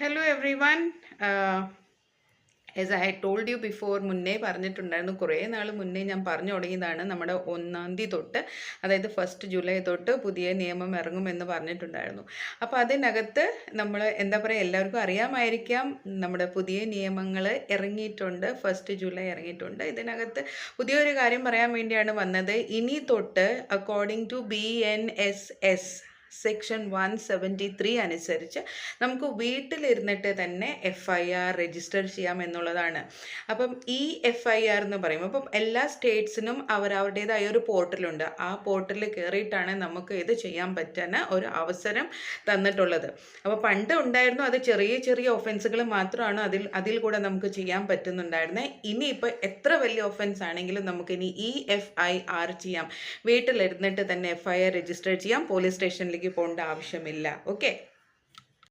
Hello everyone. As I had told you before, മുന്നേ പറഞ്ഞിട്ടുണ്ടായിരുന്നു, കുറേ നാൾ മുന്നേ ഞാൻ പറഞ്ഞു തുടങ്ങിയതാണ്. നമ്മുടെ 1-ാം തീയതി തൊട്ട്, അതായത് 1 ജൂലൈ തൊട്ട് പുതിയ നിയമം ഇറങ്ങുമെന്ന് പറഞ്ഞിട്ടുണ്ടായിരുന്നു. അപ്പോൾ അതിനകത്ത് നമ്മൾ എന്താ പറയുക, എല്ലാവർക്കും അറിയാമായിരിക്കാം, നമ്മുടെ പുതിയ നിയമങ്ങൾ ഇറങ്ങിയിട്ടുണ്ട്. 1 ജൂലൈ ഇറങ്ങിയിട്ടുണ്ട്. ഇതിനകത്ത് പുതിയൊരു കാര്യം പറയാൻ വേണ്ടിയാണ് വന്നത്. ഇനി തൊട്ട് അക്കോർഡിംഗ് ടു BNSS സെക്ഷൻ 173 അനുസരിച്ച് നമുക്ക് വീട്ടിലിരുന്നിട്ട് തന്നെ FIR രജിസ്റ്റർ ചെയ്യാം എന്നുള്ളതാണ്. അപ്പം ഈ FIR എന്ന് പറയും, അപ്പം എല്ലാ സ്റ്റേറ്റ്സിനും അവരവരുടേതായ ഒരു പോർട്ടലുണ്ട്. ആ പോർട്ടലിൽ കയറിയിട്ടാണ് നമുക്ക് ഇത് ചെയ്യാൻ പറ്റുന്ന ഒരു അവസരം തന്നിട്ടുള്ളത്. അപ്പോൾ പണ്ട് ഉണ്ടായിരുന്നു, അത് ചെറിയ ചെറിയ ഒഫൻസുകൾ മാത്രമാണ് അതിൽ കൂടെ നമുക്ക് ചെയ്യാൻ പറ്റുന്നുണ്ടായിരുന്നത്. ഇനിയിപ്പോൾ എത്ര വലിയ ഒഫൻസ് ആണെങ്കിലും നമുക്കിനി FIR ചെയ്യാം. വീട്ടിലിരുന്നിട്ട് തന്നെ FIR രജിസ്റ്റർ ചെയ്യാം. പോലീസ് സ്റ്റേഷനിലേക്ക് പോകേണ്ട ആവശ്യമില്ല. ഓക്കെ.